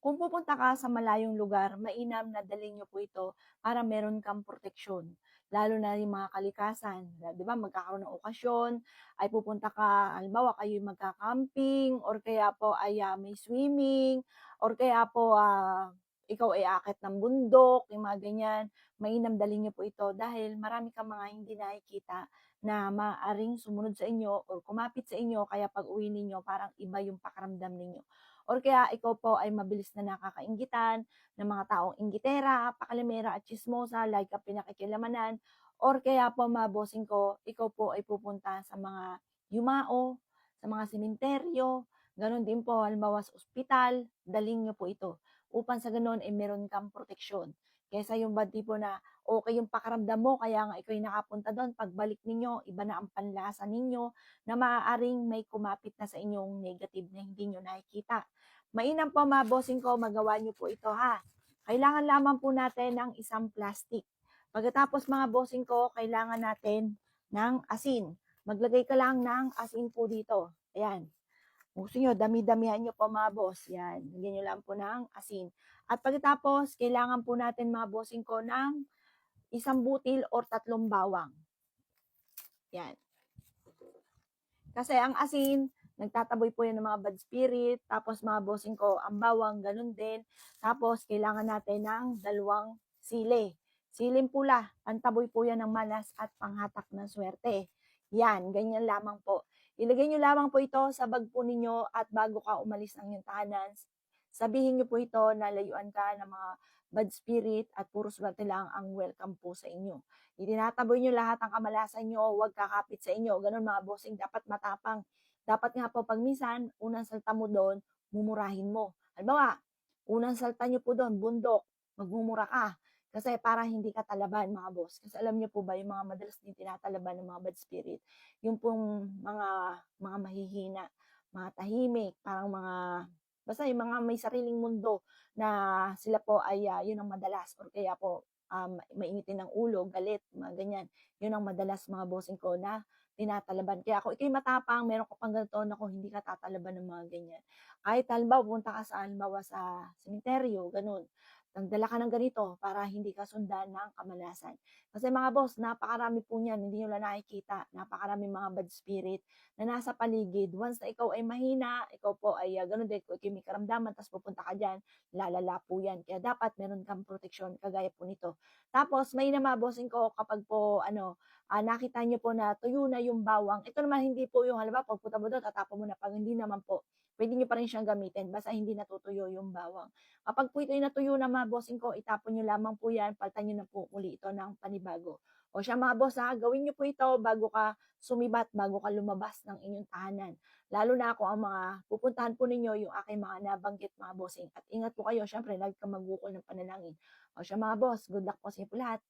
Kung pupunta ka sa malayong lugar, mainam na dalhin niyo po ito para meron kang proteksyon. Lalo na yung mga kalikasan, 'di ba magkakaroon ng okasyon, ay pupunta ka, halimbawa kayo'y magka-camping or kaya po ay, may swimming or kaya po, ikaw ay aakyat ng bundok, yung mga ganyan. Mainam dalhin niyo po ito dahil marami kang mga hindi nakikita na maaaring sumunod sa inyo or kumapit sa inyo kaya pag-uwi ninyo parang iba yung pakiramdam ninyo. Or kaya ikaw po ay mabilis na nakakainggitan ng mga taong inggitera, pakalimera at tsismosa, like ang pinakikilamanan. Or kaya po mga bossing ko, ikaw po ay pupunta sa mga yumao, sa mga sementeryo, ganun din po, halimbawa sa ospital, daling nyo po ito. Upang sa ganun ay meron kang proteksyon. Kesa yung ba tipo na okay yung pakaramdam mo, kaya nga ikaw nakapunta doon, pagbalik ninyo, iba na ang panlasa ninyo, na maaaring may kumapit na sa inyong negative na hindi nyo nakikita. Mainam po mga bossing ko, magawa nyo po ito ha. Kailangan lamang po natin ng isang plastic. Pagkatapos mga bossing ko, kailangan natin ng asin. Maglagay ka lang ng asin po dito. Ayan. Gusto nyo, dami-damihan nyo po mga boss. Yan. Lagyan nyo lang po ng asin. At pagkatapos, kailangan po natin mga bossing ko ng isang butil or 3 bawang. Yan. Kasi ang asin, nagtataboy po yan ng mga bad spirit, tapos mga bossing ko, ang bawang, ganun din. Tapos, kailangan natin ng 2 sili. Siling pula, pantaboy po yan ng malas at panghatak ng swerte. Yan, ganyan lamang po. Ilagay nyo lamang po ito sa bag po ninyo at bago ka umalis ng iyong tahanan, sabihin nyo po ito na layuan ka ng mga bad spirit at puro swerte lang ang welcome po sa inyo. Itinataboy nyo lahat ng kamalasan nyo, huwag kakapit sa inyo. Ganun mga bossing, dapat matapang. Dapat nga po pag minsan, unang salta mo doon, mumurahin mo. Halimbawa, unang salta nyo po doon, bundok, magmumura ka. Kasi para hindi ka talaban mga boss. Kasi alam niyo po ba, yung mga madalas din tinatalaban ng mga bad spirit, yung pong mga mahihina, mga tahimik, parang mga, basta yung mga may sariling mundo na sila po ay yun ang madalas or kaya po mainitin ng ulo, galit, mga ganyan. Yun ang madalas mga bossing ko na tinatalaban. Kaya ako, ikay matapang, meron ka pang ganito, ako, hindi ka tatalaban ng mga ganyan. Kahit halimbawa, pupunta ka sa, halimbawa sa sementeryo, ganun. Nagdala ka ng ganito para hindi ka sundan ng kamalasan. Kasi mga boss, napakarami po niyan, hindi nyo lang nakikita. Napakarami mga bad spirit na nasa paligid. Once na ikaw ay mahina, ikaw po ay ganun din, kung may karamdaman, tapos pupunta ka dyan, lalala po yan. Kaya dapat meron kang proteksyon, kagaya po nito. Tapos, may namabossing ko kapag po, nakita nyo po na tuyo na yung bawang. Ito naman hindi po yung, halimbawa, pagpunta mo doon, tatapon mo na. Pag hindi naman po, pwede nyo pa rin siyang gamitin, basta hindi natutuyo yung bawang. Kapag po ito'y natuyo na mga bossing ko, itapon nyo lamang po yan, palitan nyo na po uli ito ng panibago. O siya mga boss ha, gawin nyo po ito bago ka sumibat, bago ka lumabas ng inyong tahanan. Lalo na ako ang mga pupuntahan po ninyo, yung aking mga nabanggit mga bossing. At ingat po kayo, syempre, lagi ka magukol ng panalangin. O siya mga boss, good luck po sa inyo po lahat.